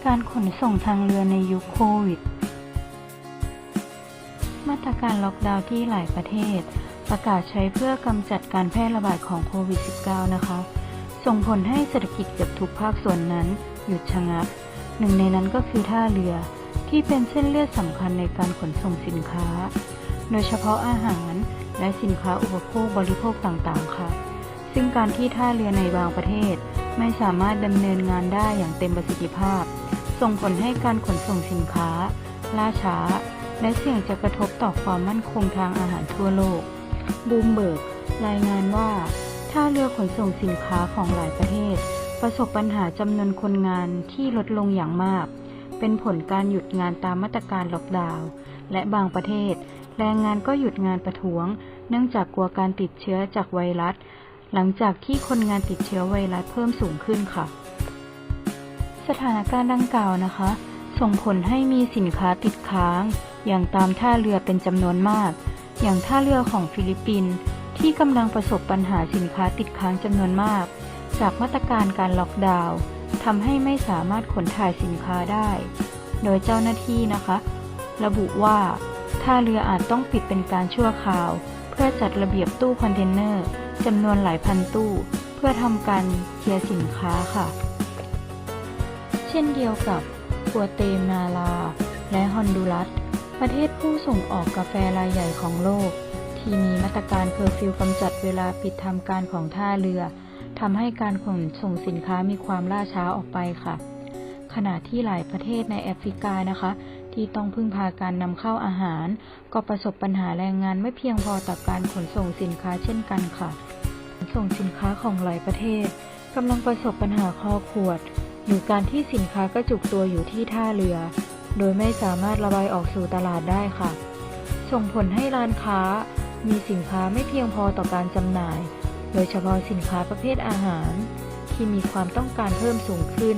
การขนส่งทางเรือในยุคโควิดมาตรการล็อกดาวน์ที่หลายประเทศประกาศใช้เพื่อกำจัดการแพร่ระบาดของโควิด -19 นะคะส่งผลให้เศรษฐกิจเกือบทุกภาคส่วนนั้นหยุดชะงักหนึ่งในนั้นก็คือท่าเรือที่เป็นเส้นเลือดสำคัญในการขนส่งสินค้าโดยเฉพาะอาหารและสินค้าอุปโภคบริโภคต่างๆค่ะซึ่งการที่ท่าเรือในบางประเทศไม่สามารถดำเนินงานได้อย่างเต็มประสิทธิภาพส่งผลให้การขนส่งสินค้าล่าช้าและเสี่ยงจะกระทบต่อความมั่นคงทางอาหารทั่วโลกบูมเบิร์กรายงานว่าท่าเรือขนส่งสินค้าของหลายประเทศประสบปัญหาจำนวนคนงานที่ลดลงอย่างมากเป็นผลการหยุดงานตามมาตรการล็อกดาวน์และบางประเทศแรงงานก็หยุดงานประท้วงเนื่องจากกลัวการติดเชื้อจากไวรัสหลังจากที่คนงานติดเชื้อไวรัสเพิ่มสูงขึ้นค่ะสถานการณ์ดังกล่าวนะคะส่งผลให้มีสินค้าติดค้างอย่างตามท่าเรือเป็นจำนวนมากอย่างท่าเรือของฟิลิปปินส์ที่กำลังประสบปัญหาสินค้าติดค้างจำนวนมากจากมาตรการการล็อกดาวน์ทำให้ไม่สามารถขนถ่ายสินค้าได้โดยเจ้าหน้าที่นะคะระบุว่าท่าเรืออาจต้องปิดเป็นการชั่วคราวเพื่อจัดระเบียบตู้คอนเทนเนอร์จำนวนหลายพันตู้เพื่อทำการเคลียร์สินค้าค่ะเช่นเดียวกับกัวเตมาลาและฮอนดูรัสประเทศผู้ส่งออกกาแฟรายใหญ่ของโลกที่มีมาตรการเคอร์ฟิวกำจัดเวลาปิดทำการของท่าเรือทำให้การขนส่งสินค้ามีความล่าช้าออกไปค่ะขณะที่หลายประเทศในแอฟริกานะคะที่ต้องพึ่งพาการนำเข้าอาหารก็ประสบปัญหาแรงงานไม่เพียงพอต่อการขนส่งสินค้าเช่นกันค่ะขนส่งสินค้าของหลายประเทศกำลังประสบปัญหาคอขวดหรือการที่สินค้ากระจุกตัวอยู่ที่ท่าเรือโดยไม่สามารถระบายออกสู่ตลาดได้ค่ะส่งผลให้ร้านค้ามีสินค้าไม่เพียงพอต่อการจำหน่ายโดยเฉพาะสินค้าประเภทอาหารที่มีความต้องการเพิ่มสูงขึ้น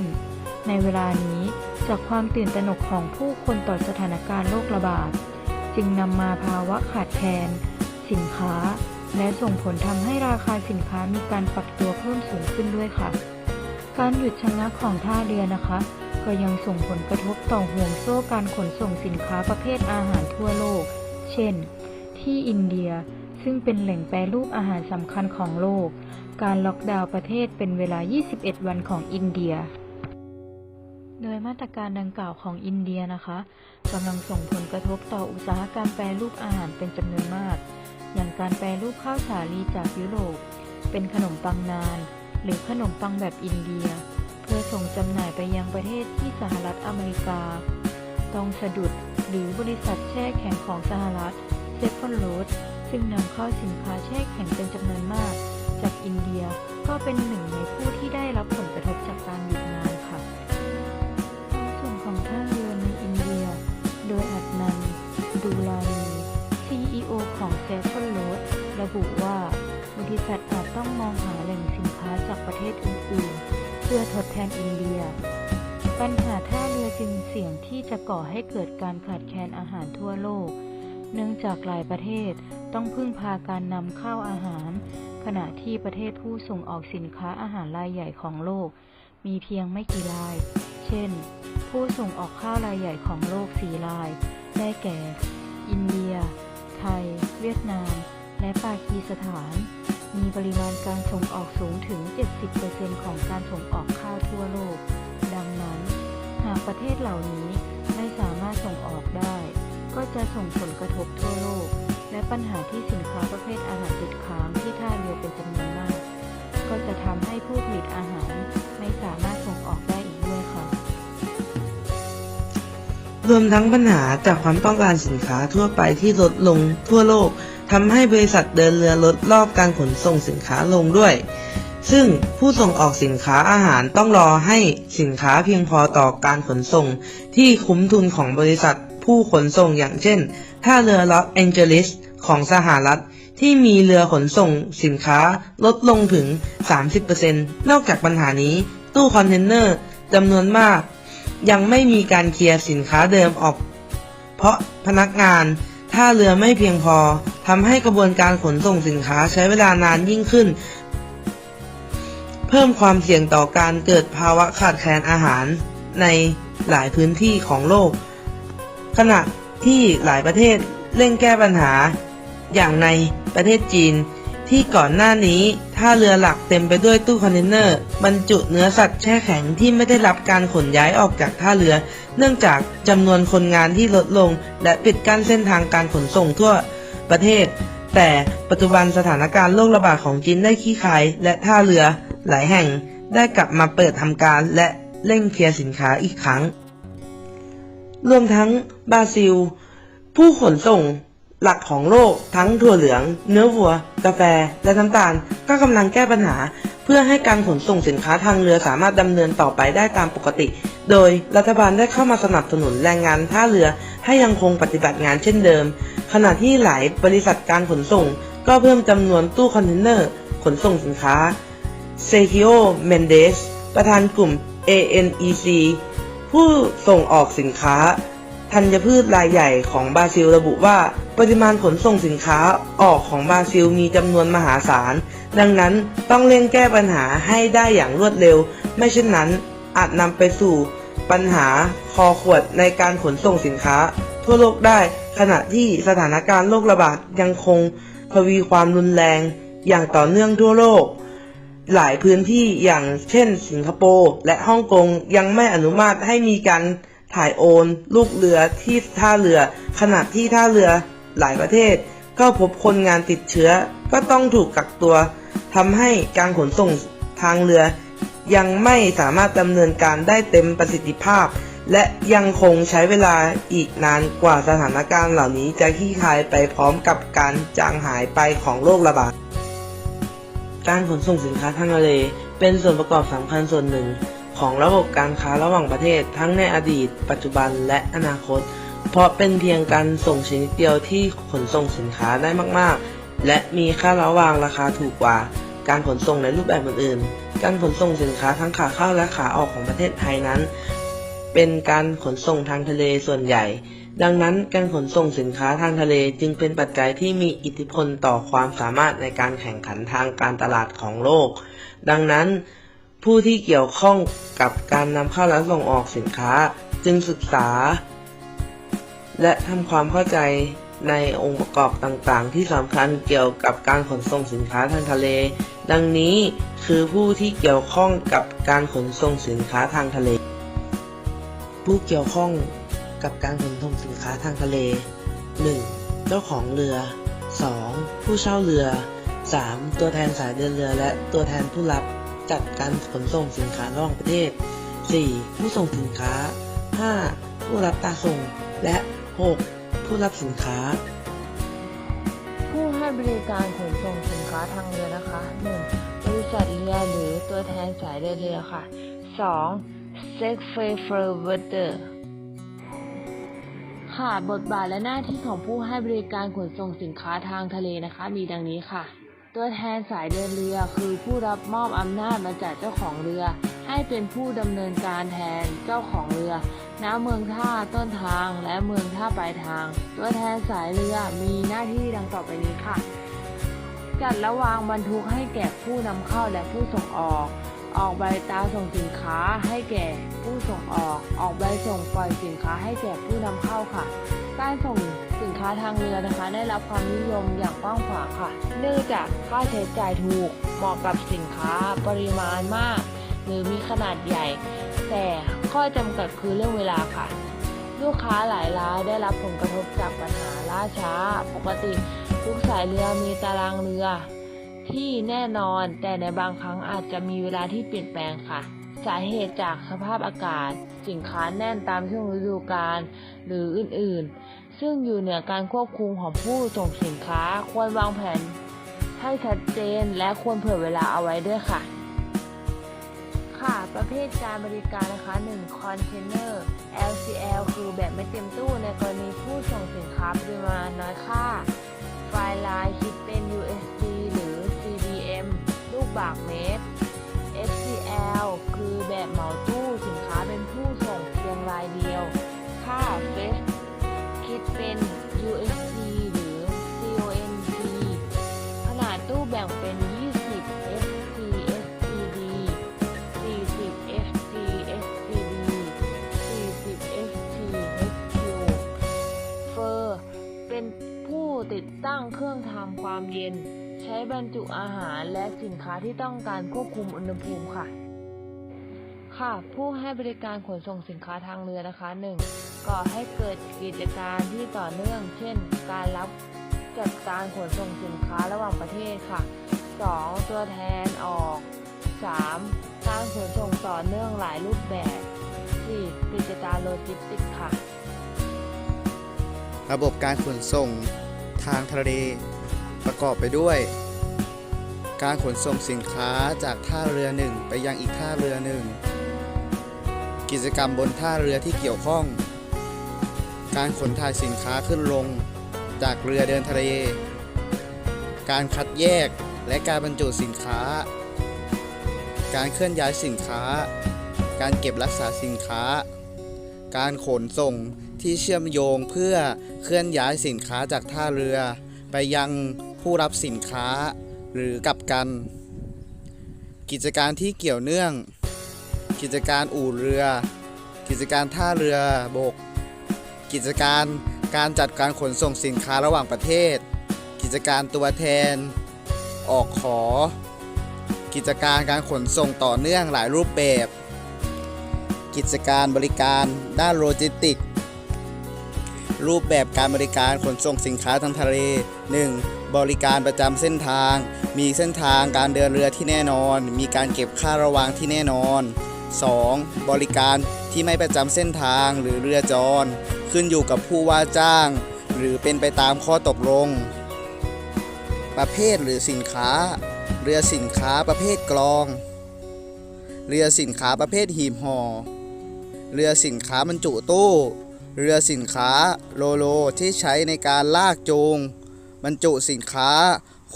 ในเวลานี้จากความตื่นตระหนกของผู้คนต่อสถานการณ์โรคระบาดจึงนำมาภาวะขาดแคลนสินค้าและส่งผลทำให้ราคาสินค้ามีการปรับตัวเพิ่มสูงขึ้นด้วยค่ะการหยุดชะงักของท่าเรือนะคะก็ยังส่งผลกระทบต่อห่วงโซ่การขนส่งสินค้าประเภทอาหารทั่วโลกเช่นที่อินเดียซึ่งเป็นแหล่งแปรรูปอาหารสำคัญของโลกการล็อกดาวน์ประเทศเป็นเวลา 21 วันของอินเดียโดยมาตรการดังกล่าวของอินเดียนะคะกำลังส่งผลกระทบต่ออุตสาหกรรมแปรรูปอาหารเป็นจำนวนมากอย่างการแปรรูปข้าวสาลีจากยุโรปเป็นขนมปังนานหรือขนมปังแบบอินเดียเพื่อส่งจำหน่ายไปยังประเทศที่สหรัฐอเมริกาต้องสะดุดหรือบริษัทแช่แข็งของสหรัฐเซฟฟอนโรดซึ่งนำเข้าสินค้าแช่แข็งเป็นจำนวนมากจากอินเดียก็เป็นหนึ่งในผู้ที่ได้รับผลกระทบจากการหยุดงานค่ะในส่วนของท่าเรือในอินเดียโดยอัดนันดูลานี CEO ของเซฟฟอนโรดระบุว่าบริษัทอาจต้องมองหาแหล่งสินค้าจากประเทศอื่นๆเพื่อทดแทนอินเดียปัญหาท่าเรือจึงเสี่ยงที่จะก่อให้เกิดการขาดแคลนอาหารทั่วโลกเนื่องจากหลายประเทศต้องพึ่งพาการนำเข้าอาหารขณะที่ประเทศผู้ส่งออกสินค้าอาหารรายใหญ่ของโลกมีเพียงไม่กี่รายเช่นผู้ส่งออกข้าวรายใหญ่ของโลก4รายได้แก่อินเดียไทยเวียดนามและปากีสถานมีปริมาณการส่งออกสูงถึง 70% ของการส่งออกข้าวทั่วโลกดังนั้นหากประเทศเหล่านี้ไม่สามารถส่งออกได้ก็จะส่งผลกระทบทั่วโลกและปัญหาที่สินค้าประเภทอาหารติดค้างที่ท่าเรือเป็นจำนวนมากก็จะทำให้ผู้ผลิตอาหารไม่สามารถส่งออกได้อีกด้วยค่ะรวมทั้งปัญหาจากความต้องการสินค้าทั่วไปที่ลดลงทั่วโลกทำให้บริษัทเดินเรือลดรอบการขนส่งสินค้าลงด้วยซึ่งผู้ส่งออกสินค้าอาหารต้องรอให้สินค้าเพียงพอต่อการขนส่งที่คุ้มทุนของบริษัทผู้ขนส่งอย่างเช่นท่าเรือลอสแองเจลิสของสหรัฐที่มีเรือขนส่งสินค้าลดลงถึง 30% นอกจากปัญหานี้ตู้คอนเทนเนอร์จำนวนมากยังไม่มีการเคลียร์สินค้าเดิมออกเพราะพนักงานท่าเรือไม่เพียงพอทำให้กระบวนการขนส่งสินค้าใช้เวลานานยิ่งขึ้นเพิ่มความเสี่ยงต่อการเกิดภาวะขาดแคลนอาหาร ในหลายพื้นที่ของโลกขณะที่หลายประเทศเร่งแก้ปัญหาอย่างในประเทศจีนที่ก่อนหน้านี้ท่าเรือหลักเต็มไปด้วยตู้คอนเทนเนอร์บรรจุเนื้อสัตว์แช่แข็งที่ไม่ได้รับการขนย้ายออกจากท่าเรือเนื่องจากจำนวนคนงานที่ลดลงและปิดกั้นเส้นทางการขนส่งทั่วประเทศแต่ปัจจุบันสถานการณ์โรคระบาดของจีนได้คลี่คลายและท่าเรือหลายแห่งได้กลับมาเปิดทำการและเร่งเคลียร์สินค้าอีกครั้งรวมทั้งบราซิลผู้ขนส่งหลักของโลกทั้งถั่วเหลืองเนื้อวัวกาแฟและน้ำตาลก็กำลังแก้ปัญหาเพื่อให้การขนส่งสินค้าทางเรือสามารถดำเนินต่อไปได้ตามปกติโดยรัฐบาลได้เข้ามาสนับสนุนแรงงานท่าเรือให้ยังคงปฏิบัติงานเช่นเดิมขณะที่หลายบริษัทการขนส่งก็เพิ่มจำนวนตู้คอนเทนเนอร์ขนส่งสินค้าเซคิโอ เมนเดสประธานกลุ่ม ANEC ผู้ส่งออกสินค้าธัญพืชรายใหญ่ของบราซิลระบุว่าปริมาณขนส่งสินค้าออกของบราซิลมีจำนวนมหาศาลดังนั้นต้องเร่งแก้ปัญหาให้ได้อย่างรวดเร็วไม่เช่นนั้นอาจนำไปสู่ปัญหาคอขวดในการขนส่งสินค้าทั่วโลกได้ขณะที่สถานการณ์โรคระบาดยังคงทวีความรุนแรงอย่างต่อเนื่องทั่วโลกหลายพื้นที่อย่างเช่นสิงคโปร์และฮ่องกงยังไม่อนุมัติให้มีการถ่ายโอนลูกเรือที่ท่าเรือขณะที่ท่าเรือหลายประเทศก็พบคนงานติดเชื้อก็ต้องถูกกักตัวทำให้การขนส่งทางเรือยังไม่สามารถดำเนินการได้เต็มประสิทธิภาพและยังคงใช้เวลาอีกนานกว่าสถานการณ์เหล่านี้จะคลี่คลายไปพร้อมกับการจางหายไปของโรคระบาดการขนส่งสินค้าทางทะเลเป็นส่วนประกอบสำคัญส่วนหนึ่งของระบบการค้าระหว่างประเทศทั้งในอดีตปัจจุบันและอนาคตเพราะเป็นเพียงการส่งชนิดเดียวที่ขนส่งสินค้าได้มากๆและมีค่าระวางราคาถูกกว่าการขนส่งในรูปแบบอื่นๆการขนส่งสินค้าทั้งขาเข้าและขาออกของประเทศไทยนั้นเป็นการขนส่งทางทะเลส่วนใหญ่ดังนั้นการขนส่งสินค้าทางทะเลจึงเป็นปัจจัยที่มีอิทธิพลต่อความสามารถในการแข่งขันทางการตลาดของโลกดังนั้นผู้ที่เกี่ยวข้องกับการนำเข้าและส่งออกสินค้าจึงศึกษาและทำความเข้าใจในองค์ประกอบต่างๆที่สำคัญเกี่ยวกับการขนส่งสินค้าทางทะเลดังนี้คือผู้ที่เกี่ยวข้องกับการขนส่งสินค้าทางทะเลผู้เกี่ยวข้องกับการขนส่งสินค้าทางทะเล 1. เจ้าของเรือ 2. ผู้เช่าเรือ 3. ตัวแทนสายเดินเรือและตัวแทนผู้รับจัดการขนส่งสินค้าระหว่างประเทศ 4. ผู้ส่งสินค้า 5. ผู้รับตาส่งและ 6. ผู้รับสินค้าผู้ให้บริการขนส่งสินค้าทางเรือนะคะ 1. บริษัทเรือหรือตัวแทนสายเดินเรือค่ะ 2. Sex Forwarder ค่ะบทบาทและหน้าที่ของผู้ให้บริการขนส่งสินค้าทางทะเลนะคะมีดังนี้ค่ะตัวแทนสายเดินเรือคือผู้รับมอบอำนาจมาจากเจ้าของเรือให้เป็นผู้ดำเนินการแทนเจ้าของเรือณเมืองท่าต้นทางและเมืองท่าปลายทางตัวแทนสายเรือมีหน้าที่ดังต่อไปนี้ค่ะจัดระวางบรรทุกให้แก่ผู้นำเข้าและผู้ส่งออกใบตราส่งสินค้าให้แก่ผู้ส่งออกใบส่งปล่อยสินค้าให้แก่ผู้นำเข้าค่ะการส่งสินค้าทางเรือนะคะได้รับความนิยมอย่างกว้างขวางค่ะเนื่องจากค่าใช้จ่ายถูกเหมาะกับสินค้าปริมาณมากหรือมีขนาดใหญ่แต่ข้อจำกัดคือเรื่องเวลาค่ะลูกค้าหลายรายได้รับผลกระทบจากปัญหาล่าช้าปกติทุกสายเรือมีตารางเรือที่แน่นอนแต่ในบางครั้งอาจจะมีเวลาที่เปลี่ยนแปลงค่ะสาเหตุจากสภาพอากาศสินค้าแน่นตามช่วงฤดูกาลหรืออื่นๆซึ่งอยู่เหนือการควบคุมของผู้ส่งสินค้าควรวางแผนให้ชัดเจนและควรเผื่อเวลาเอาไว้ด้วยค่ะประเภทการบริการนะคะ 1. คอนเทนเนอร์ LCL คือแบบไม่เต็มตู้ในกรณีผู้ส่งสินค้าปริมาณน้อยค่าไฟล์ไลน์คิดเป็น USD หรือ CBM ลูกบาศก์เมตร FCL คือแบบเหมาตู้สินค้าเป็นผู้ส่งเพียงรายเดียวค่าเฟสคิดเป็น USD หรือ CONC ขนาดตู้แบ่งเป็น 20 FC SCD 40 FC SCD ทำความเย็นใช้บรรจุอาหารและสินค้าที่ต้องการควบคุมอุณหภูมิค่ะผู้ให้บริการขนส่งสินค้าทางเรือนะคะ 1. ก่อให้เกิดกิจการที่ต่อเนื่องเช่นการรับจัดการขนส่งสินค้าระหว่างประเทศค่ะ 2. ตัวแทนออก 3. การขนส่งต่อเนื่องหลายรูปแบบ 4. กิจการโลจิสติกส์ค่ะ ระบบการขนส่งทางทะเลประกอบไปด้วย การขนส่งสินค้าจากท่าเรือหนึ่งไปยังอีกท่าเรือหนึ่ง กิจกรรมบนท่าเรือที่เกี่ยวข้อง การขนถ่ายสินค้าขึ้นลงจากเรือเดินทะเล การคัดแยกและการบรรจุสินค้า การเคลื่อนย้ายสินค้า การเก็บรักษาสินค้า การขนส่งที่เชื่อมโยงเพื่อเคลื่อนย้ายสินค้าจากท่าเรือไปยังผู้รับสินค้าหรือกลับกัน กิจการที่เกี่ยวเนื่อง กิจการอู่เรือ กิจการท่าเรือบก กิจการการจัดการขนส่งสินค้าระหว่างประเทศ กิจการตัวแทน ออกขอ กิจการการขนส่งต่อเนื่องหลายรูปแบบ กิจการบริการด้านโลจิสติกส์ รูปแบบการบริการขนส่งสินค้าทางทะเล 1. บริการประจำเส้นทาง มีเส้นทางการเดินเรือที่แน่นอน มีการเก็บค่าระวางที่แน่นอน 2. บริการที่ไม่ประจำเส้นทางหรือเรือจร ขึ้นอยู่กับผู้ว่าจ้าง หรือเป็นไปตามข้อตกลง ประเภทหรือสินค้า เรือสินค้าประเภทกลอง เรือสินค้าประเภทหีบห่อ เรือสินค้าบรรจุตู้ เรือสินค้าโลที่ใช้ในการลากจูงบรรจุสินค้า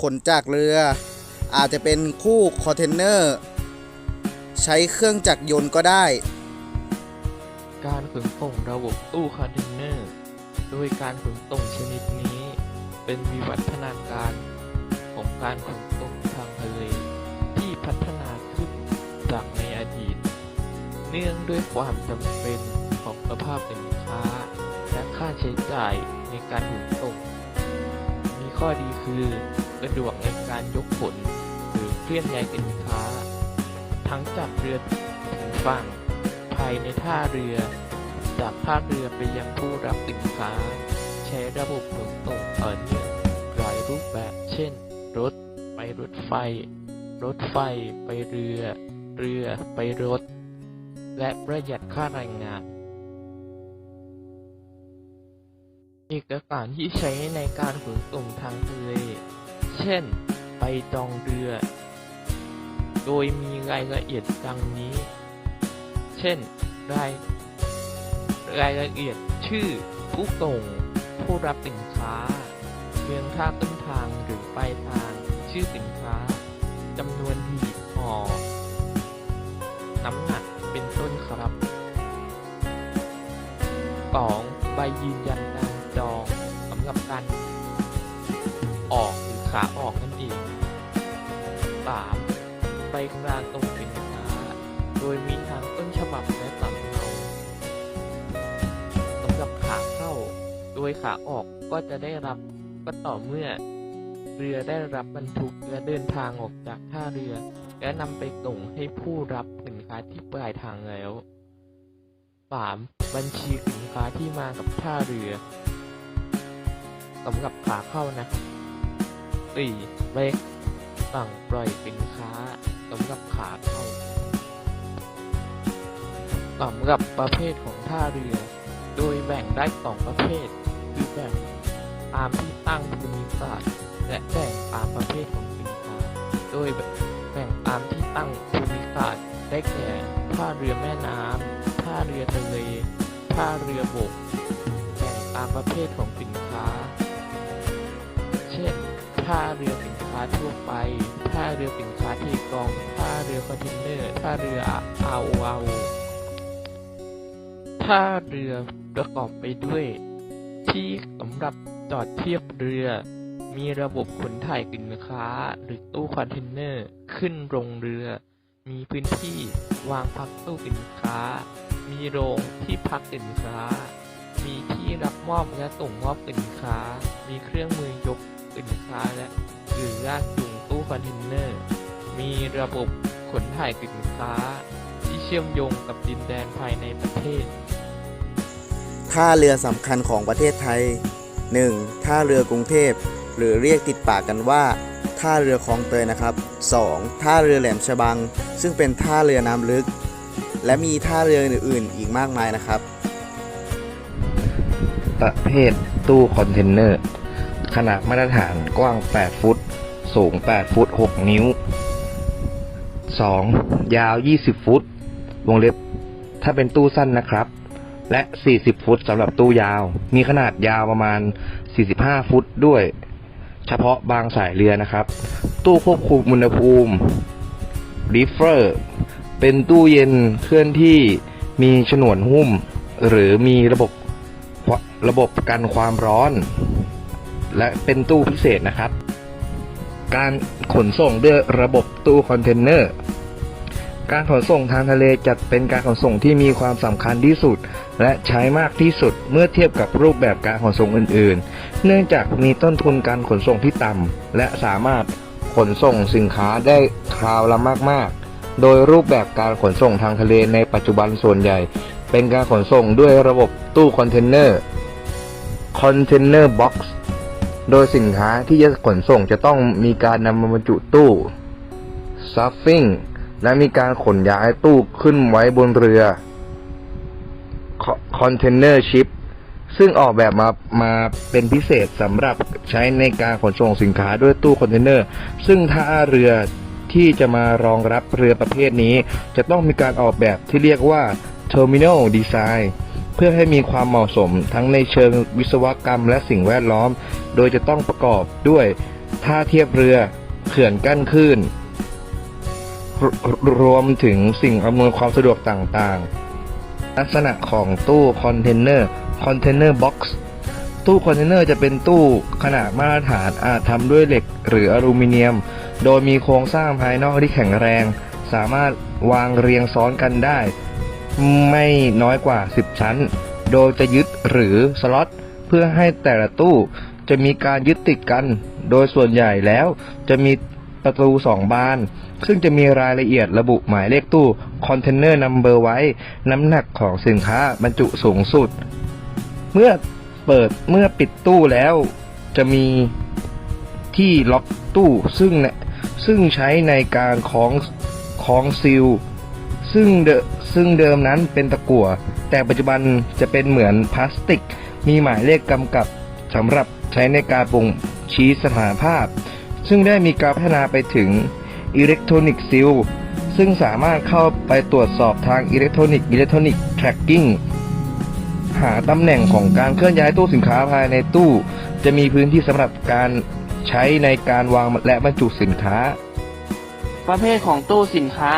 ขนจากเรือ อาจจะเป็นคู่คอนเทนเนอร์ใช้เครื่องจักรยนต์ก็ได้ การขนส่งระบบตู้คอนเทนเนอร์ โดยการขนส่งชนิดนี้ เป็นวิวัฒนาการของการขนส่งทางทะเลที่พัฒนาขึ้นจากในอดีต เนื่องด้วยความจำเป็นของสภาพสินค้าและค่าใช้จ่ายในการขนส่ง มีข้อดีคือสะดวกในการยกขนหรือเคลื่อนย้ายสินค้า ทั้งจากเรือถึงฝั่งภายในท่าเรือ จากท่าเรือไปยังผู้รับสินค้า ใช้ระบบขนส่งต่อเนื่องหลายรูปแบบเช่น รถไปรถไฟ รถไฟไปเรือ เรือไปรถ และประหยัดค่าแรงงาน เอกสารที่ใช้ในการขนส่งทางทะเล เช่น ใบจองเรือ โดยมีรายละเอียดดังนี้ เช่น รายละเอียดชื่อผู้ส่ง ผู้รับสินค้า เมืองท่าต้นทางหรือปลายทาง ชื่อสินค้า จำนวนหีบห่อ น้ำหนักเป็นต้นครับ 2. ใบยืนยันการจองสำหรับการออกหรือขาออกนั่นเอง 3. ใบกลางตรงสินค้า โดยมีทั้งต้นฉบับและสำเนาสำหรับขาเข้า โดยขาออกก็จะได้รับก็ต่อเมื่อเรือได้รับบรรทุกและเดินทางออกจากท่าเรือและนำไปส่งให้ผู้รับสินค้าที่ปลายทางแล้ว 3. บัญชีสินค้าที่มากับท่าเรือสำหรับขาเข้านะครับ 4. เลขสั่งปล่อยสินค้าสำหรับขาเข้าสำหรับประเภทของท่าเรือโดยแบ่งได้2ประเภทคือแบ่งตามที่ตั้งภูมิศาสตร์และแบ่งตามประเภทของสินค้าโดยแบ่งตามที่ตั้งภูมิศาสตร์ได้แก่ท่าเรือแม่น้ำท่าเรือทะเลท่าเรือบกแบ่งตามประเภทของสินค้าเช่นท่าเรือสินค้าทั่วไปท่าเรือสินค้าเทกองท่าเรือคอนเทนเนอร์ท่าเรือRORO ท่าเรือประกอบไปด้วยที่สำหรับจอดเทียบเรือมีระบบขนถ่ายสินค้าหรือตู้คอนเทนเนอร์ขึ้นลงเรือมีพื้นที่วางพักตู้สินค้ามีโรงที่พักสินค้ามีที่รับมอบและส่งมอบสินค้ามีเครื่องมือยก สินค้าและหรือลากจูงตู้คอนเทนเนอร์ มีระบบขนถ่ายสินค้าที่เชื่อมโยงกับดินแดนภายในประเทศ ท่าเรือสำคัญของประเทศไทย 1. ท่าเรือกรุงเทพหรือเรียกติดปากกันว่าท่าเรือคลองเตยนะครับ 2. ท่าเรือแหลมฉบังซึ่งเป็นท่าเรือน้ำลึก และมีท่าเรืออื่นๆอีกมากมายนะครับ ประเภทตู้คอนเทนเนอร์ ขนาดมาตรฐานกว้าง 8 ฟุต สูง 8 ฟุต 6 นิ้ว 2. ยาว 20 ฟุต วงเล็บถ้าเป็นตู้สั้นนะครับ และ 40 ฟุตสำหรับตู้ยาว มีขนาดยาวประมาณ 45 ฟุตด้วย เฉพาะบางสายเรือนะครับ ตู้ควบคุมอุณหภูมิ Reefer เป็นตู้เย็นเคลื่อนที่มีฉนวนหุ้ม หรือมีระบบกันความร้อน และเป็นตู้พิเศษนะครับ การขนส่งด้วยระบบตู้คอนเทนเนอร์ การขนส่งทางทะเลจัดเป็นการขนส่งที่มีความสำคัญที่สุดและใช้มากที่สุดเมื่อเทียบกับรูปแบบการขนส่งอื่นๆ เนื่องจากมีต้นทุนการขนส่งที่ต่ำและสามารถขนส่งสินค้าได้คราวละมากๆ โดยรูปแบบการขนส่งทางทะเลในปัจจุบันส่วนใหญ่เป็นการขนส่งด้วยระบบตู้คอนเทนเนอร์ Container Box โดยสินค้าที่จะขนส่งจะต้องมีการนำมาบรรจุตู้ Stuffing และมีการขนย้ายตู้ขึ้นไว้บนเรือ Container Ship ซึ่งออกแบบมาเป็นพิเศษสำหรับใช้ในการขนส่งสินค้าด้วยตู้คอนเทนเนอร์ซึ่งท่าเรือที่จะมารองรับเรือประเภทนี้จะต้องมีการออกแบบที่เรียกว่า Terminal Design เพื่อให้มีความเหมาะสมทั้งในเชิงวิศวกรรมและสิ่งแวดล้อมโดยจะต้องประกอบด้วยท่าเทียบเรือเขื่อนกั้นคลื่นรวมถึงสิ่งอำนวยความสะดวกต่างๆลักษณะของตู้คอนเทนเนอร์บ็อกซ์ตู้คอนเทนเนอร์จะเป็นตู้ขนาดมาตรฐานอาจทำด้วยเหล็กหรืออลูมิเนียมโดยมีโครงสร้างภายนอกที่แข็งแรงสามารถวางเรียงซ้อนกันได้ไม่น้อยกว่า10ชั้นโดยจะยึดหรือสล็อตเพื่อให้แต่ละตู้จะมีการยึดติดกันโดยส่วนใหญ่แล้วจะมีประตู2บานซึ่งจะมีรายละเอียดระบุหมายเลขตู้ Container Number ไว้น้ำหนักของสินค้าบรรจุสูงสุดเมื่อปิดตู้แล้วจะมีที่ล็อกตู้ซึ่งใช้ในการคล้องซีลซึ่งเดิมนั้นเป็นตะกั่วแต่ปัจจุบันจะเป็นเหมือนพลาสติกมีหมายเลขกำกับสำหรับใช้ในการบ่งชี้สถานภาพซึ่งได้มีการพัฒนาไปถึงอิเล็กทรอนิกส์ซีลซึ่งสามารถเข้าไปตรวจสอบทางอิเล็กทรอนิกส์ tracking หาตำแหน่งของการเคลื่อนย้ายตู้สินค้าภายในตู้จะมีพื้นที่สำหรับการใช้ในการวางและบรรจุสินค้าประเภทของตู้สินค้า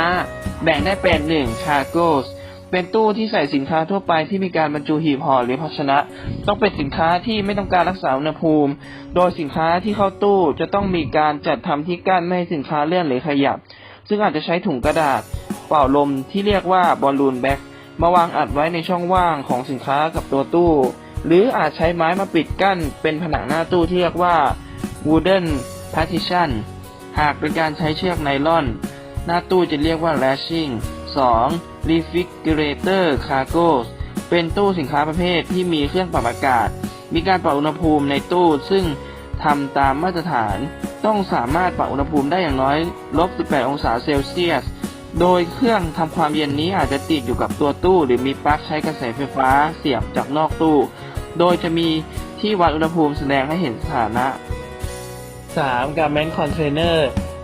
แบ่งได้เป็น 1. Cargos เป็นตู้ที่ใส่สินค้าทั่วไปที่มีการบรรจุหีบห่อหรือภาชนะต้องเป็นสินค้าที่ไม่ต้องการรักษาอุณหภูมิโดยสินค้าที่เข้าตู้จะต้องมีการจัดทำที่กั้นไม่ให้สินค้าเลื่อนหรือขยับซึ่งอาจจะใช้ถุงกระดาษเป่าลมที่เรียกว่าบอลลูนแบ็กมาวางอัดไว้ในช่องว่างของสินค้ากับตัวตู้หรืออาจใช้ไม้มาปิดกั้นเป็นผนังหน้าตู้ที่เรียกว่า wooden partition หากเป็นการใช้เชือกไนลอนหน้าตู้จะเรียกว่า lashing 2. refrigerator cargos เป็นตู้สินค้าประเภทที่มีเครื่องปรับอากาศมีการปรับอุณหภูมิในตู้ซึ่งทำตามมาตรฐานต้องสามารถปรับอุณหภูมิได้อย่างน้อย -18 องศาเซลเซียสโดยเครื่องทำความเย็นนี้อาจจะติดอยู่กับตัวตู้หรือมีปลั๊กใช้กระแสไฟฟ้าเสียบจากนอกตู้โดยจะมีที่วัดอุณหภูมิแสดงให้เห็นสถานะ 3. Garment Container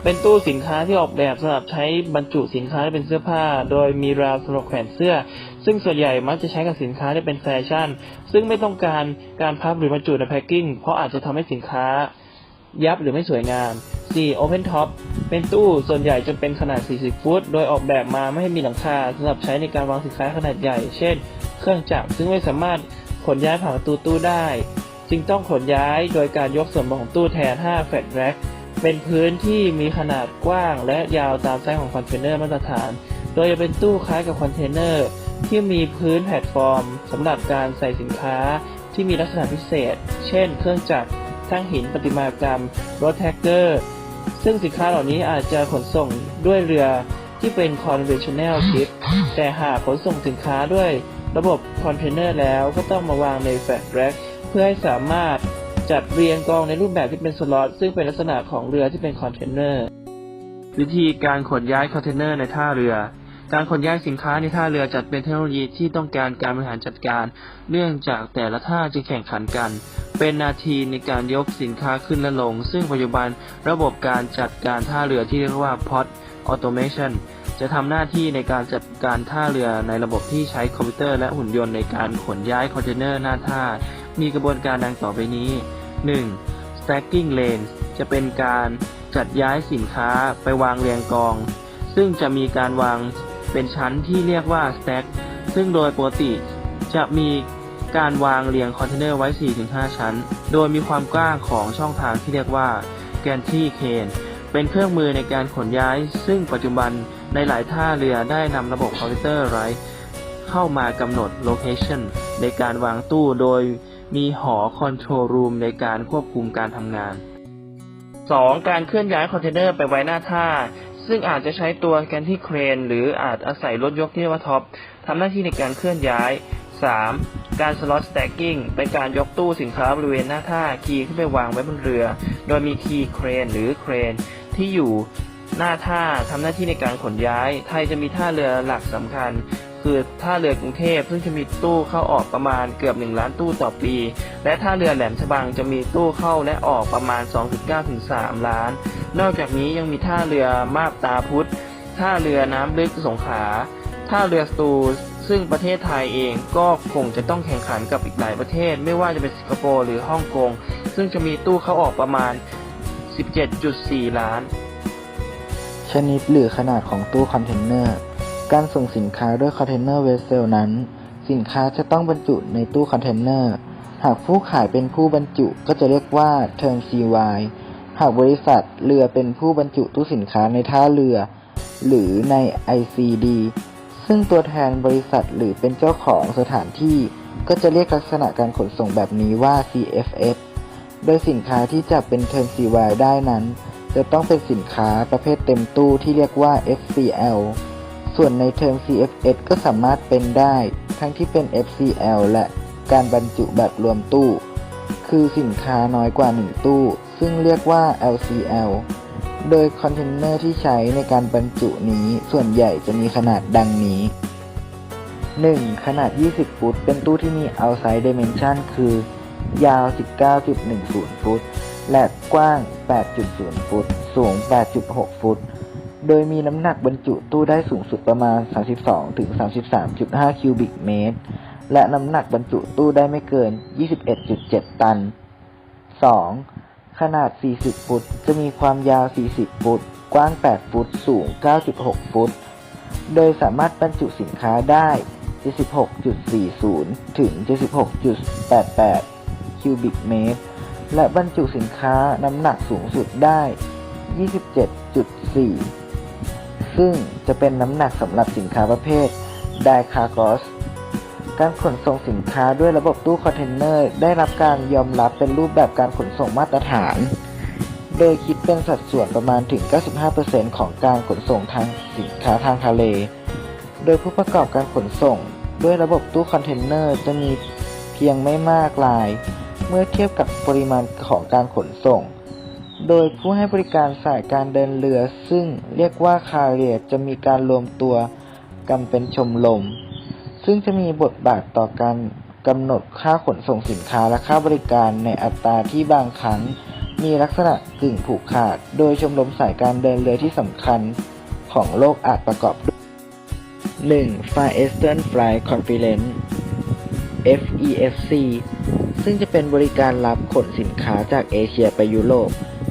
เป็นตู้สินค้าที่ออกแบบสำหรับใช้บรรจุสินค้าที่เป็นเสื้อผ้าโดยมีราวสำหรับแขวนเสื้อซึ่งส่วนใหญ่มักจะใช้กับสินค้าที่เป็นแฟชั่นซึ่งไม่ต้องการพับหรือบรรจุในแพ็คกิ้งเพราะอาจจะทำให้สินค้ายับหรือไม่สวยงาม 4. Open Top เป็นตู้ส่วนใหญ่จะเป็นขนาด40ฟุตโดยออกแบบมาไม่ให้มีหลังคาสำหรับใช้ในการวางสินค้าขนาดใหญ่เช่นเครื่องจักรซึ่งไม่สามารถขนย้ายผ่านประตูตู้ได้จึงต้องขนย้ายโดยการยกส่วนบนของตู้แทน 5. Flat Rack เป็นพื้นที่มีขนาดกว้างและยาวตามไซส์ของคอนเทนเนอร์มาตรฐานโดยจะเป็นตู้คล้ายกับคอนเทนเนอร์ที่มีพื้นแพลตฟอร์มสำหรับการใส่สินค้าที่มีลักษณะพิเศษเช่นเครื่องจักร ทั้งหินประติมากรรมรถแท็กเกอร์ซึ่งสินค้าเหล่านี้อาจจะขนส่งด้วยเรือที่เป็น conventional ship แต่หากขนส่งสินค้าด้วยระบบคอนเทนเนอร์แล้วก็ต้องมาวางใน flat rack เพื่อให้สามารถจัดเรียงกองในรูปแบบที่เป็นสล็อตซึ่งเป็นลักษณะของเรือที่เป็นคอนเทนเนอร์วิธีการขนย้ายคอนเทนเนอร์ในท่าเรือการขนย้ายสินค้าในท่าเรือจัดเป็นเทคโนโลยีที่ต้องการการบริหารจัดการเนื่องจากแต่ละท่าจะแข่งขันกันเป็นนาทีในการยกสินค้าขึ้นและลงซึ่งปัจจุบันระบบการจัดการท่าเรือที่เรียกว่า Port Automation จะทำหน้าที่ในการจัดการท่าเรือในระบบที่ใช้คอมพิวเตอร์และหุ่นยนต์ในการขนย้ายคอนเทนเนอร์หน้าท่ามีกระบวนการดังต่อไปนี้ 1. Stacking Lane จะเป็นการจัดย้ายสินค้าไปวางเรียงกองซึ่งจะมีการวางเป็นชั้นที่เรียกว่า stack ซึ่งโดยปกติจะมีการวางเรียงคอนเทนเนอร์ไว้ 4-5 ชั้นโดยมีความกว้างของช่องทางที่เรียกว่า Gantry Crane เป็นเครื่องมือในการขนย้ายซึ่งปัจจุบันในหลายท่าเรือได้นำระบบคอมพิวเตอร์ไรเข้ามากำหนดโลเคชันในการวางตู้โดยมีหอคอนโทรลรูมในการควบคุมการทำงาน 2. การเคลื่อนย้ายคอนเทนเนอร์ไปไว้หน้าท่าซึ่งอาจจะใช้ตัวแกนที่เครนหรืออาจอาศัยรถยกที่เรียกว่าท็อปทำหน้าที่ในการเคลื่อนย้าย 3. การ slot stacking เป็นการยกตู้สินค้าบริเวณหน้าท่าคีย์ขึ้นไปวางไว้บนเรือโดยมีคีย์เครนหรือเครนที่อยู่หน้าท่าทำหน้าที่ในการขนย้ายไทยจะมีท่าเรือหลักสำคัญคือท่าเรือกรุงเทพซึ่งจะมีตู้เข้าออกประมาณเกือบ1ล้านตู้ต่อปีและท่าเรือแหลมฉบังจะมีตู้เข้าและออกประมาณ 2.9 ถึง 3 ล้านนอกจากนี้ยังมีท่าเรือมาบตาพุธท่าเรือน้ำลึกสงขลาท่าเรือสตูลซึ่งประเทศไทยเองก็คงจะต้องแข่งขันกับอีกหลายประเทศไม่ว่าจะเป็นสิงคโปร์หรือฮ่องกงซึ่งจะมีตู้เข้าออกประมาณ 17.4 ล้านชนิดหรือขนาดของตู้คอนเทนเนอร์การส่งสินค้าด้วยคอนเทนเนอร์เวสเซลนั้นสินค้าจะต้องบรรจุในตู้คอนเทนเนอร์หากผู้ขายเป็นผู้บรรจุก็จะเรียกว่า Term CY หากบริษัทเรือเป็นผู้บรรจุตู้สินค้าในท่าเรือหรือใน ICD ซึ่งตัวแทนบริษัทหรือเป็นเจ้าของสถานที่ก็จะเรียกลักษณะการขนส่งแบบนี้ว่า CFS โดยสินค้าที่จะเป็น Term CY ได้นั้นจะต้องเป็นสินค้าประเภทเต็มตู้ที่เรียกว่า FCLส่วนในเทอม CFS ก็สามารถเป็นได้ทั้งที่เป็น FCL และการบรรจุแบบรวมตู้คือสินค้าน้อยกว่า1ตู้ซึ่งเรียกว่า LCL โดยคอนเทนเนอร์ที่ใช้ในการบรรจุนี้ส่วนใหญ่จะมีขนาดดังนี้ 1. ขนาด20ฟุตเป็นตู้ที่มี outside dimension คือยาว 19.10 ฟุตและกว้าง 8.0 ฟุตสูง 8.6 ฟุตโดยมีน้ำหนักบรรจุตู้ได้สูงสุดประมาณ 32-33.5 คิวบิกเมตรและน้ำหนักบรรจุตู้ได้ไม่เกิน 21.7 ตัน 2. ขนาด40ฟุตจะมีความยาว40ฟุตกว้าง8ฟุตสูง 9.6 ฟุตโดยสามารถบรรจุสินค้าได้ 76.40 ถึง 76.88 คิวบิกเมตรและบรรจุสินค้าน้ำหนักสูงสุดได้ 27.4ซึ่งจะเป็นน้ำหนักสำหรับสินค้าประเภท Dry Cargo การขนส่งสินค้าด้วยระบบตู้คอนเทนเนอร์ได้รับการยอมรับเป็นรูปแบบการขนส่งมาตรฐานโดยคิดเป็นสัดส่วนประมาณถึง 95% ของการขนส่งทางสินค้าทางทะเลโดยผู้ประกอบการขนส่งด้วยระบบตู้คอนเทนเนอร์จะมีเพียงไม่มากรายเมื่อเทียบกับปริมาณของการขนส่งโดยผู้ให้บริการสายการเดินเรือซึ่งเรียกว่าคาเรียจะมีการรวมตัวกันเป็นชมรมซึ่งจะมีบทบาทต่อการกำหนดค่าขนส่งสินค้าและค่าบริการในอัตราที่บางครั้งมีลักษณะกึ่งผูกขาดโดยชมรมสายการเดินเรือที่สำคัญของโลกอาจประกอบด้วย 1. Far Eastern Freight Conference FEFC ซึ่งจะเป็นบริการรับขนสินค้าจากเอเชียไปยุโรป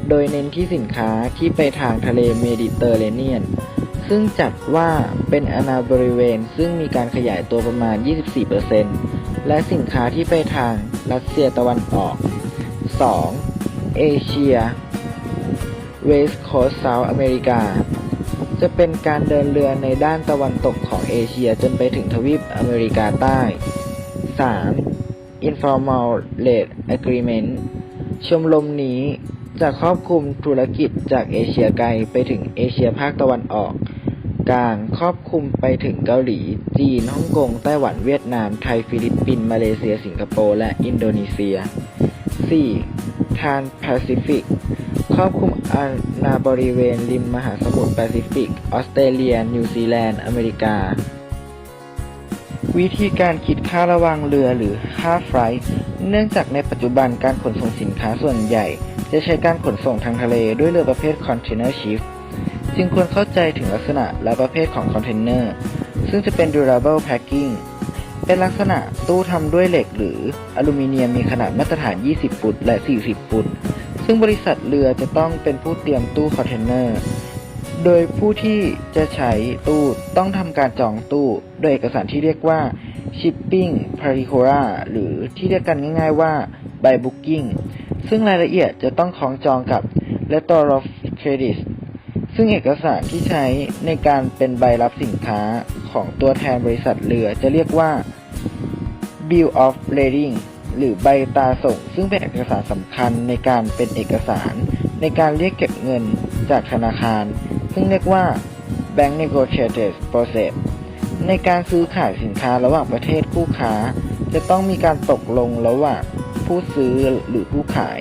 โดยเน้นที่สินค้าที่ไปทางทะเลเมดิเตอร์เรเนียนซึ่งจัดว่าเป็นอาณาบริเวณซึ่งมีการขยายตัวประมาณ 24% และสินค้าที่ไปทางรัสเซียตะวันออก 2. เอเชีย West Coast South America จะเป็นการเดินเรือในด้านตะวันตกของเอเชียจนไปถึงทวีปอเมริกาใต้ 3. Informal Trade Agreement ชมรมนี้จะครอบคลุมธุรกิจจากเอเชียไกลไปถึงเอเชียภาคตะวันออกกลางครอบคลุมไปถึงเกาหลี จีน ฮ่องกง ไต้หวัน เวียดนาม ไทย ฟิลิปปินส์ มาเลเซีย สิงคโปร์ และอินโดนีเซีย 4. ทรานส์แปซิฟิก ครอบคลุมอาณาบริเวณริมมหาสมุทรแปซิฟิก ออสเตรเลีย นิวซีแลนด์ อเมริกา วิธีการคิดค่าระวางเรือหรือค่าไฟลท์เนื่องจากในปัจจุบันการขนส่งสินค้าส่วนใหญ่จะใช้การขนส่งทางทะเลด้วยเรือประเภทคอนเทนเนอร์ชิพจึงควรเข้าใจถึงลักษณะและประเภทของคอนเทนเนอร์ซึ่งจะเป็น durable packing เป็นลักษณะตู้ทำด้วยเหล็กหรืออลูมิเนียมมีขนาดมาตรฐาน 20 ฟุต และ 40 ฟุต ซึ่งบริษัทเรือจะต้องเป็นผู้เตรียมตู้คอนเทนเนอร์โดยผู้ที่จะใช้ตู้ต้องทำการจองตู้โดยเอกสารที่เรียกว่า shipping particular หรือที่เรียกกันง่ายๆว่า by booking ซึ่งรายละเอียดจะต้องคล้องจองกับ letter of credit ซึ่งเอกสารที่ใช้ในการเป็นใบรับสินค้าของตัวแทนบริษัทเรือจะเรียกว่า bill of lading หรือใบตราส่งซึ่งเป็นเอกสารสำคัญในการเป็นเอกสารในการเรียกเก็บเงินจากธนาคารซึ่งเรียกว่า bank negotiated process ในการซื้อขายสินค้าระหว่างประเทศคู่ค้าจะต้องมีการตกลงระหว่างผู้ซื้อหรือผู้ขาย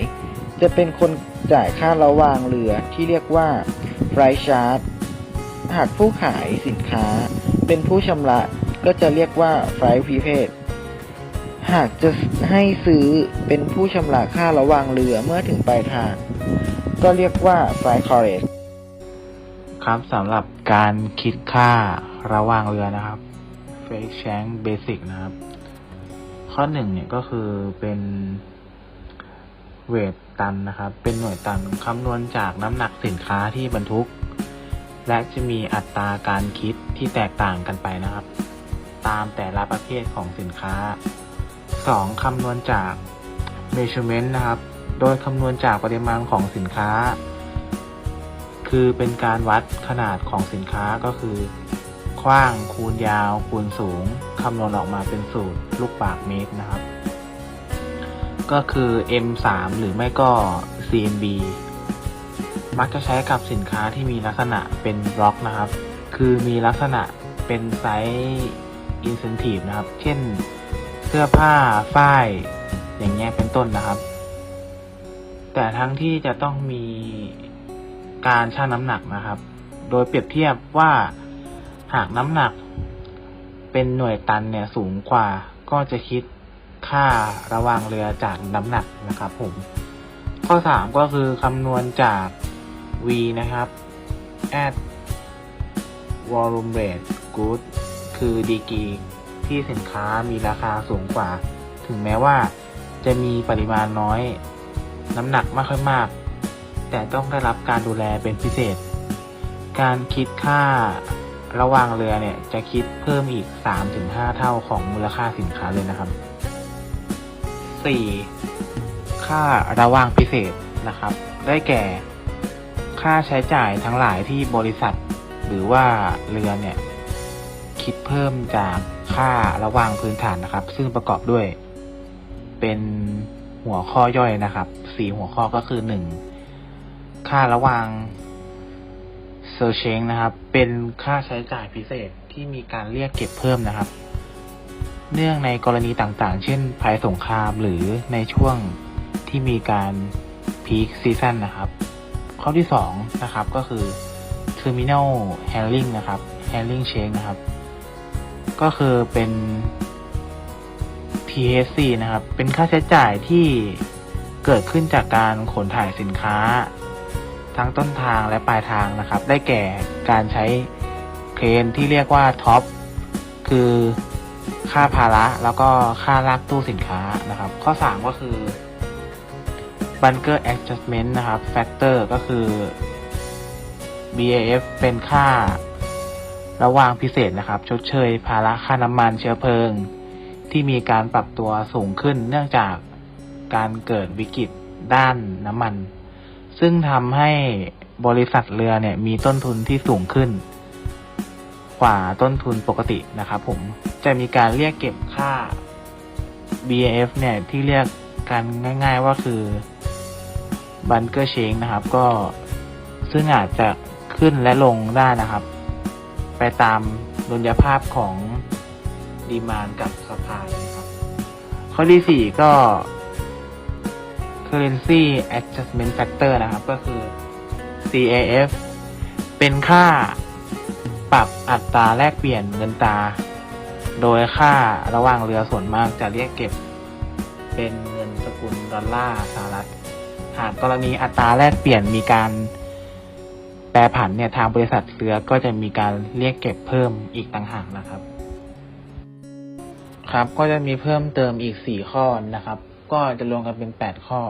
จะเป็นคนจ่ายค่าระวางเรือที่เรียกว่า freight charge หากผู้ขายสินค้าเป็นผู้ชำระก็จะเรียกว่า freight prepaid หากจะให้ซื้อเป็นผู้ชำระค่าระวางเรือเมื่อถึงปลายทางก็เรียกว่า freight coverage ครับสำหรับการคิดค่าระวางเรือนะครับ Freight Charge Basic นะครับข้อหนึ่งเนี่ยก็คือเป็นเวทตันนะครับเป็นหน่วยตันคำนวณจากน้ำหนักสินค้าที่บรรทุกและจะมีอัตราการคิดที่แตกต่างกันไปนะครับตามแต่ละประเภทของสินค้า 2. คำนวณจาก Measurement นะครับโดยคำนวณจากปริมาณของสินค้าคือเป็นการวัดขนาดของสินค้าก็คือกว้างคูณยาวคูณสูงคำนวณออกมาเป็นสูตรลูกบาศก์เมตรนะครับก็คือ M3 หรือไม่ก็ CMB มักจะใช้กับสินค้าที่มีลักษณะเป็นบล็อกนะครับคือมีลักษณะเป็นไซส์ Incentive นะครับเช่นเสื้อผ้าฝ้ายอย่างเงี้ยเป็นต้นนะครับแต่ทั้งที่จะต้องมีการชั่งน้ำหนักนะครับโดยเปรียบเทียบว่าหากน้ำหนักเป็นหน่วยตันเนี่ยสูงกว่าก็จะคิดค่าระวางเรือจากน้ำหนักนะครับผมข้อ 3 ก็คือคำนวณจาก V นะครับ at volume rate good คือดีกรีที่สินค้ามีราคาสูงกว่าถึงแม้ว่าจะมีปริมาณน้อยน้ำหนักไม่ค่อยมากแต่ต้องได้รับการดูแลเป็นพิเศษการคิดค่าระวางเรือเนี่ยจะคิดเพิ่มอีก 3-5 เท่าของมูลค่าสินค้าเลยนะครับ 4. ค่าระวางพิเศษนะครับได้แก่ค่าใช้จ่ายทั้งหลายที่บริษัทหรือว่าเรือเนี่ยคิดเพิ่มจากค่าระวางพื้นฐานนะครับซึ่งประกอบด้วยเป็นหัวข้อย่อยนะครับ4หัวข้อก็คือ 1. ค่าระวางเซอร์เชงนะครับเป็นค่าใช้จ่ายพิเศษที่มีการเรียกเก็บเพิ่มนะครับเนื่องในกรณีต่างๆเช่นภัยสงครามหรือในช่วงที่มีการพีคซีซั่นนะครับข้อที่2นะครับก็คือ terminal handling นะครับ handling change นะครับก็คือเป็น THC นะครับเป็นค่าใช้จ่ายที่เกิดขึ้นจากการขนถ่ายสินค้าทั้งต้นทางและปลายทางนะครับได้แก่การใช้เครนที่เรียกว่าท็อปคือค่าภาระแล้วก็ค่าลากตู้สินค้านะครับข้อ 3 ก็คือ bunker adjustment นะครับ factor ก็คือ BAF เป็นค่าระวางพิเศษนะครับชดเชยภาระค่าน้ำมันเชื้อเพลิงที่มีการปรับตัวสูงขึ้นเนื่องจากการเกิดวิกฤตด้านน้ำมันซึ่งทำให้บริษัทเรือเนี่ยมีต้นทุนที่สูงขึ้นกว่าต้นทุนปกตินะครับผมจะมีการเรียกเก็บค่า BAF เนี่ยที่เรียกกันง่ายๆว่าคือ บันเกอร์เชงนะครับก็ซึ่งอาจจะขึ้นและลงได้นะครับ ไปตามดุลยภาพของดีมานด์กับซัพพลายนะครับ ข้อที่ 4 ก็ currency adjustment factor นะครับก็คือ CAF เป็นค่าปรับอัตราแลกเปลี่ยนเงินตราโดยค่าระหว่างเรือส่วนมากจะเรียกเก็บเป็นเงินสกุลดอลลาร์สหรัฐหากกรณีอัตราแลกเปลี่ยนมีการแปรผันเนี่ยทางบริษัทเรือก็จะมีการเรียกเก็บเพิ่มอีกต่างหากนะครับครับก็จะมีเพิ่มเติมอีก4ข้อนะครับก็จะรวมกันเป็น8ข้อ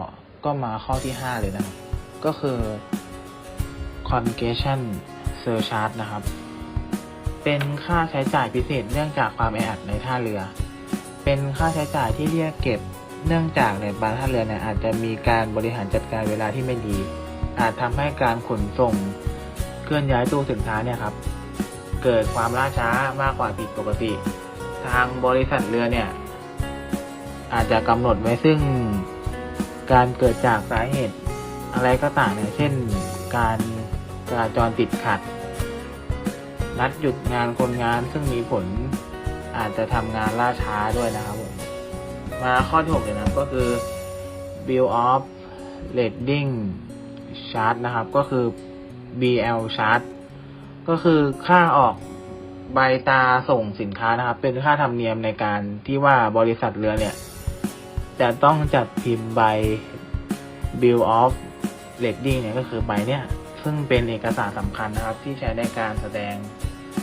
ก็มาข้อที่5เลยนะครับก็คือ congestion surcharge นะครับเป็นค่าใช้จ่ายพิเศษเนื่องจากความแออัดในท่าเรือเป็นค่าใช้จ่ายที่เรียกเก็บเนื่องจากในบางท่าเรือเนี่ยอาจจะมีการบริหารจัดการเวลาที่ไม่ดีอาจทำให้การขนส่งเคลื่อนย้ายตู้สินค้าเนี่ยครับเกิดความล่าช้ามากกว่าผิดปกติทางบริษัทเรือเนี่ยอาจจะกำหนดไว้ซึ่งการเกิดจากสาเหตุอะไรก็ต่างเนี่ยเช่นการจราจรติดขัดนัดหยุดงานคนงานซึ่งมีผลอาจจะทำงานล่าช้าด้วยนะครับผมมาข้อที่6เลยนะก็คือ Bill of Lading Charge นะครับก็คือ BL Charge ก็คือค่าออกใบตราส่งสินค้านะครับเป็นค่าธรรมเนียมในการที่ว่าบริษัทเรือเนี่ยจะต้องจัดพิมพ์ใบ Bill of Lading เนี่ยก็คือใบเนี่ยซึ่งเป็นเอกสารสำคัญนะครับที่ใช้ในการแสดง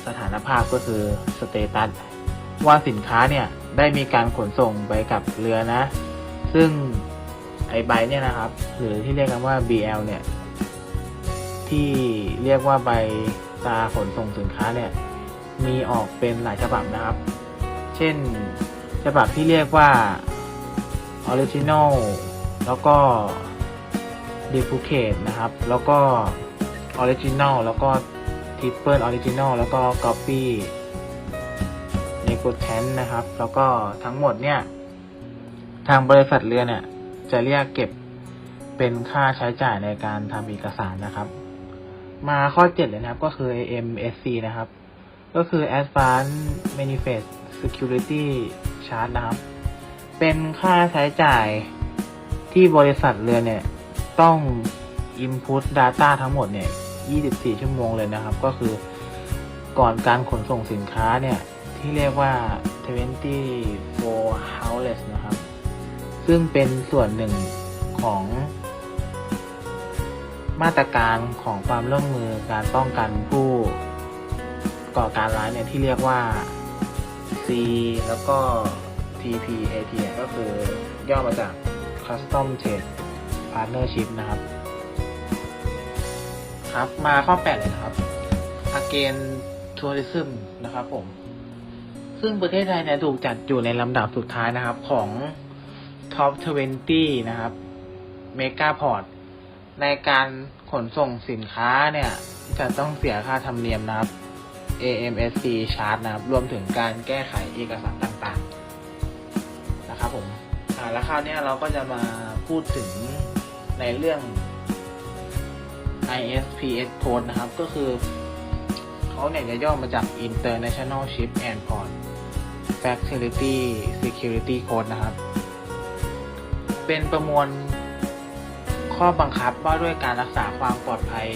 สถานภาพก็คือสเตตัสว่าสินค้าเนี่ยได้มีการขนส่งไปกับเรือนะซึ่งไอใบเนี่ยนะครับหรือที่เรียกกันว่า BL เนี่ยที่เรียกว่าใบตราขนส่งสินค้าเนี่ยมีออกเป็นหลายฉบับนะครับเช่นฉบับที่เรียกว่า Original แล้วก็ Duplicate นะครับแล้วก็ Original แล้วก็ Triple Original แล้วก็ Copy Negotiant นะครับแล้วก็ทั้งหมดเนี่ยทางบริษัทเรือเนี่ยจะเรียกเก็บเป็นค่าใช้จ่ายในการทำเอกสารนะครับมาข้อ 7 เลยนะครับก็คือ AMSC นะครับก็คือ Advanced Manifest Security Charge นะครับเป็นค่าใช้จ่ายที่บริษัทเรือเนี่ยต้อง Input Data ทั้งหมดเนี่ย24 ชั่วโมงเลยนะครับก็คือก่อนการขนส่งสินค้าเนี่ยที่เรียกว่า24 hours นะครับซึ่งเป็นส่วนหนึ่งของมาตรการของความร่วมมือการป้องกันผู้ก่อการร้ายเนี่ยที่เรียกว่า C แล้วก็ TPAT ก็คือย่อมาจาก Custom Trade Partnership นะครับครับมาข้อ 8 เลยนะครับ Again Tourism นะครับผมซึ่งประเทศไทยเนี่ยถูกจัดอยู่ในลำดับสุดท้ายนะครับของ Top 20 นะครับ Mega Port ในการขนส่งสินค้าเนี่ยจะต้องเสียค่าธรรมเนียมนะครับ AMSC Charge นะครับรวมถึงการแก้ไขเอกสารต่างๆนะครับผมแล้วคราวนี้เราก็จะมาพูดถึงในเรื่อง ISPS Code นะครับก็คือเขาเนี่ยจะย่อมาจาก International Ship and Port Facility Security Code นะครับเป็นประมวลข้อบังคับว่าด้วยการรักษาความปลอดภัย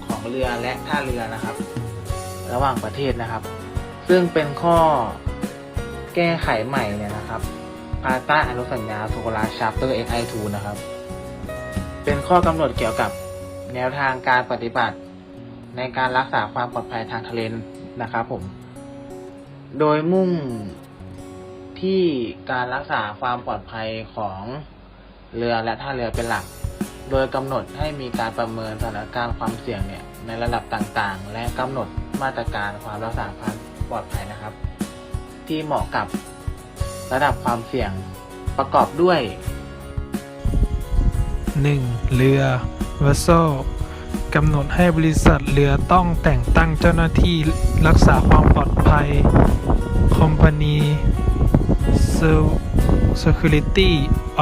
ของเรือและท่าเรือนะครับระหว่างประเทศนะครับซึ่งเป็นข้อแก้ไขใหม่เนี่ยนะครับภายใต้อนุสัญญาโซลาร์ชาร์เตอร์ XI2 นะครับเป็นข้อกำหนดเกี่ยวกับแนวทางการปฏิบัติในการรักษาความปลอดภัยทางทะเลนะครับผมโดยมุ่งที่การรักษาความปลอดภัยของเรือและท่าเรือเป็นหลักโดยกำหนดให้มีการประเมินสถานการณ์ความเสี่ยงเนี่ยในระดับต่างๆและกำหนดมาตรการความรักษาความปลอดภัยนะครับที่เหมาะกับระดับความเสี่ยงประกอบด้วย 1. เรือ Vessel กำหนดให้บริษัทเรือต้องแต่งตั้งเจ้าหน้าที่รักษาความปลอดภัย Company Security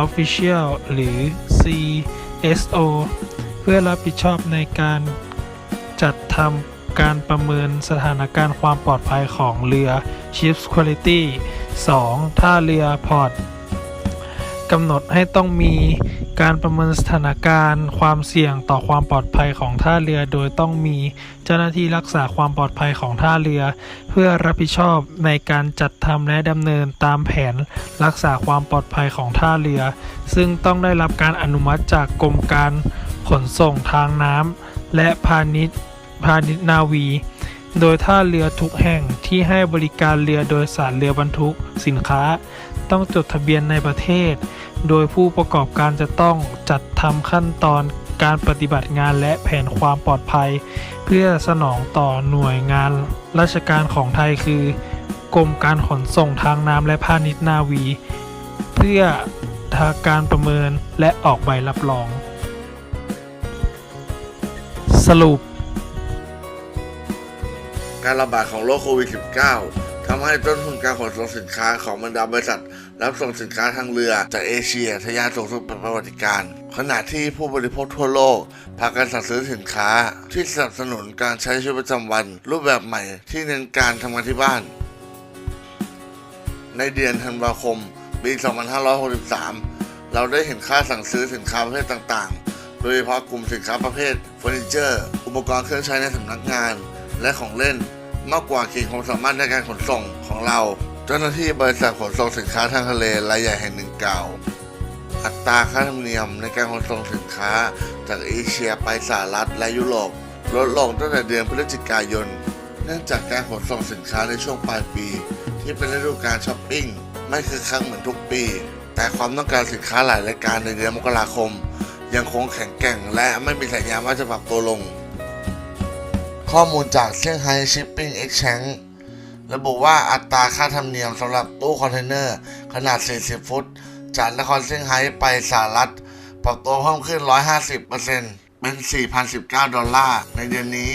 Official หรือ CSO ISO เพื่อรับผิดชอบในการจัดทำการประเมินสถานการณ์ความปลอดภัยของเรือ Ship Quality 2. ท่าเรือพอร์ตกำหนดให้ต้องมีการประเมินสถานการณ์ความเสี่ยงต่อความปลอดภัยของท่าเรือโดยต้องมีเจ้าหน้าที่รักษาความปลอดภัยของท่าเรือเพื่อรับผิดชอบในการจัดทำและดำเนินตามแผนรักษาความปลอดภัยของท่าเรือซึ่งต้องได้รับการอนุมัติจากกรมการขนส่งทางน้ำและพาณิชย์นาวีโดยท่าเรือทุกแห่งที่ให้บริการเรือโดยสารเรือบรรทุกสินค้าต้องจดทะเบียนในประเทศโดยผู้ประกอบการจะต้องจัดทำขั้นตอนการปฏิบัติงานและแผนความปลอดภัยเพื่อสนองต่อหน่วยงานราชการของไทยคือกรมการขนส่งทางน้ำและพาณิชย์นาวีเพื่อทำการประเมินและออกใบรับรองสรุปการระบาดของโรคโควิด -19 ทำให้ต้นทุนการขนส่งสินค้าของบรรดาบริษัทรับส่งสินค้าทางเรือจากเอเชียทะยานสูงสุดเป็นประวัติการณ์ขณะที่ผู้บริโภคทั่วโลกพากันสั่งซื้อสินค้าที่สนับสนุนการใช้ชีวิตประจำวันรูปแบบใหม่ที่เน้นการทำงานที่บ้านในเดือนธันวาคมปี 2563 เราได้เห็นค่าสั่งซื้อสินค้าประเภทต่างๆโดยเฉพาะกลุ่มสินค้าประเภทเฟอร์นิเจอร์อุปกรณ์เครื่องใช้ในสำนักงานและของเล่นมากกว่าขีดความสามารถในการขนส่งของเราเจ้าหน้าที่บริษัทขนส่งสินค้าทางทะเลรายใหญ่แห่งหนึ่งกล่าวอัตราค่าธรรมเนียมในการขนส่งสินค้าจากเอเชียไปสหรัฐและยุโรปลดลงตั้งแต่เดือนพฤศจิกายนเนื่องจากการขนส่งสินค้าในช่วงปลายปีที่เป็นฤดูกาลช้อปปิ้งไม่คึกคักเหมือนทุกปีแต่ความต้องการสินค้าหลายรายการในเดือนมกราคมยังคงแข็งแกร่งและไม่มีสัญญาณว่าจะปรับตัวลงข้อมูลจากเซี่ยงไฮ้ชิปปิ้งเอ็กซ์แชงระบุว่าอัตราค่าธรรมเนียมสำหรับตู้คอนเทนเนอร์ขนาด 40 ฟุตจากนครเซี่ยงไฮ้ไปสหรัฐปรับตัวเพิ่มขึ้น 150% เป็น $4,019 ในเดือนนี้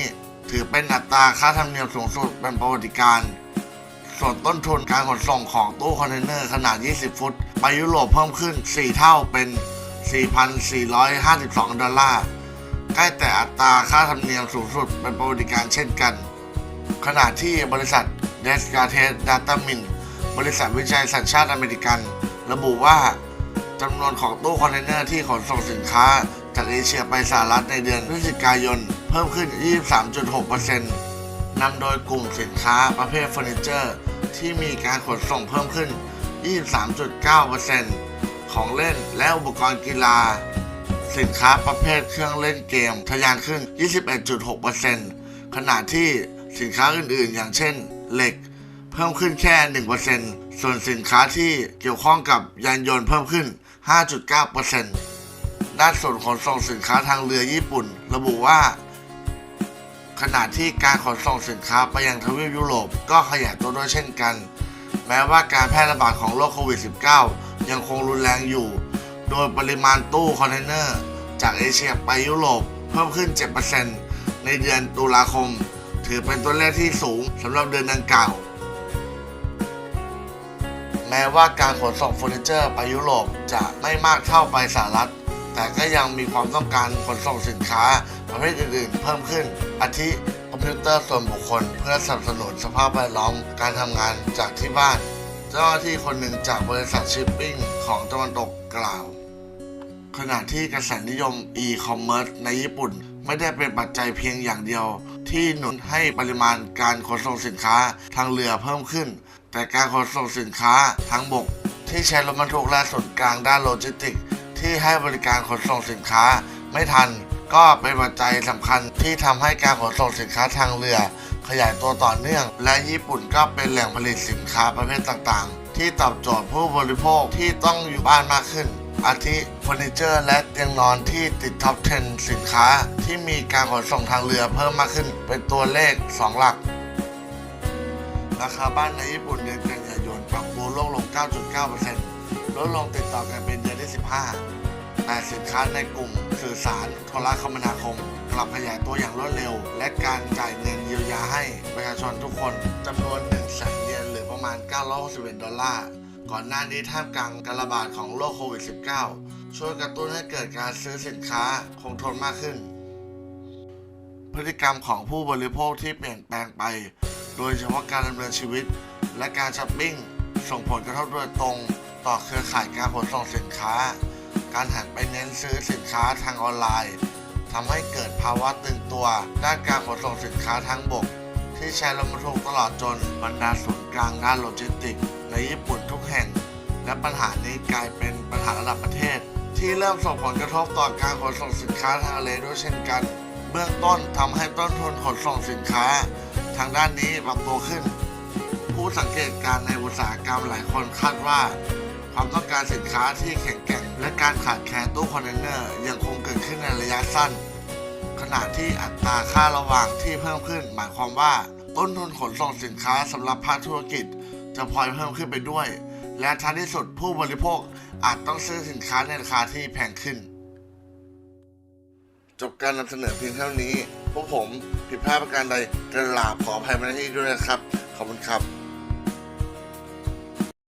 ถือเป็นอัตราค่าธรรมเนียมสูงสุดเป็นประวัติการณ์ส่วนต้นทุนการขนส่งของตู้คอนเทนเนอร์ขนาด 20 ฟุตไปยุโรปเพิ่มขึ้น 4 เท่าเป็น $4,452 ใกล้แต่อัตราค่าธรรมเนียมสูงสุดเป็นประวัติการณ์เช่นกันขณะที่บริษัท Descartes Datamin บริษัทวิจัยสัญชาติอเมริกันระบุว่าจำนวนของตู้คอนเทนเนอร์ที่ขนส่งสินค้าจากเอเชียไปสหรัฐในเดือนพฤศจิกายนเพิ่มขึ้น 23.6% นำโดยกลุ่มสินค้าประเภทเฟอร์นิเจอร์ที่มีการขนส่งเพิ่มขึ้น 23.9% ของเล่นและอุปกรณ์กีฬาสินค้าประเภทเครื่องเล่นเกมทะยานขึ้น 21.6% ขณะที่สินค้าอื่นๆอย่างเช่นเหล็กเพิ่มขึ้นแค่ 1% ส่วนสินค้าที่เกี่ยวข้องกับยานยนต์เพิ่มขึ้น 5.9% ด้านส่วนขนส่งสินค้าทางเรือญี่ปุ่นระบุว่าขณะที่การขนส่งสินค้าไปยังทวีปยุโรปก็ขยายตัวด้วยเช่นกันแม้ว่าการแพร่ระบาดของโรคโควิด -19 ยังคงรุนแรงอยู่โดยปริมาณตู้คอนเทนเนอร์จากเอเชียไปยุโรปเพิ่มขึ้น 7% ในเดือนตุลาคมถือเป็นตัวเลขที่สูงสำหรับเดือนดังกล่าวแม้ว่าการขนส่งเฟอร์นิเจอร์ไปยุโรปจะไม่มากเท่าไปสหรัฐแต่ก็ยังมีความต้องการขนส่งสินค้าประเภทอื่นๆเพิ่มขึ้นอาทิคอมพิวเตอร์ส่วนบุคคลเพื่อสนับสนุนสภาพแวดล้อมการทำงานจากที่บ้านเจ้าหน้าที่คนหนึ่งจากบริษัทชิปปิ้งของตะวันตกกล่าวขณะที่กระแสนิยม e-commerce ในญี่ปุ่นไม่ได้เป็นปัจจัยเพียงอย่างเดียวที่หนุนให้ปริมาณการขนส่งสินค้าทางเรือเพิ่มขึ้นแต่การขนส่งสินค้าทางบกที่ใช้รถบรรทุกและส่วนกลางด้านโลจิสติกส์ที่ให้บริการขนส่งสินค้าไม่ทันก็เป็นปัจจัยสำคัญที่ทำให้การขนส่งสินค้าทางเรือขยายตัวต่อเนื่องและญี่ปุ่นก็เป็นแหล่งผลิตสินค้าประเภทต่างๆที่ตอบโจทย์ผู้บริโภคที่ต้องอยู่บ้านมากขึ้นอาทิเฟอร์นิเจอร์และเตียงนอนที่ติดท็อป 10 สินค้าที่มีการขนส่งทางเรือเพิ่มมากขึ้นเป็นตัวเลข 2 หลักราคาบ้านในญี่ปุ่นเดือนกันยายนปรับตัวลดลง 9.9% ลดลงติดต่อกันเป็นเดือนที่ 15แต่สินค้าในกลุ่มสื่อสารโทรคมนาคมกลับขยายตัวอย่างรวดเร็วและการจ่ายเงินเยียวยาให้ประชาชนทุกคนจำนวน 100,000 เยนหรือประมาณ$961ก่อนหน้านี้ท่ามกลางการระบาดของโรคโควิด -19 ช่วยกระตุ้นให้เกิดการซื้อสินค้าคงทนมากขึ้น พฤติกรรมของผู้บริโภคที่เปลี่ยนแปลงไป โดยเฉพาะการดำเนินชีวิตและการช้อปปิ้งส่งผลกระทบโดยตรงต่อเครือข่ายการขนส่งสินค้า การหันไปเน้นซื้อสินค้าทางออนไลน์ทำให้เกิดภาวะตึงตัวด้านการขนส่งสินค้าทางบกที่ใช้รถบรรทุกตลอดจนบรรดาศูนย์กลางด้านโลจิสติกส์ในญี่ปุ่นทุกแห่งและปัญหานี้กลายเป็นปัญหาระดับประเทศที่เริ่มส่งผลกระทบต่อการขนส่งสินค้าทางทะเลด้วยเช่นกันเบื้องต้นทำให้ต้นทุนขนส่งสินค้าทางด้านนี้ปรับตัวขึ้นผู้สังเกตการณ์ในอุตสาหกรรมหลายคนคาดว่าความต้องการสินค้าที่แข็งแกร่งและการขาดแคลนตู้คอนเทนเนอร์ยังคงเกิดขึ้นในระยะสั้นขณะที่อัตราค่าระหว่างที่เพิ่มขึ้นหมายความว่าต้นทุนขนส่งสินค้าสำหรับภาคธุรกิจจะพลอยเพิ่มขึ้นไปด้วยและท้ายที่สุดผู้บริโภคอาจต้องซื้อสินค้าในราคาที่แพงขึ้นจบการนำเสนอเพียงเท่านี้พวกผมผิดพลาดประการใดกราบขออภัยมาณที่นี้ด้วยนะครับขอบคุณครับ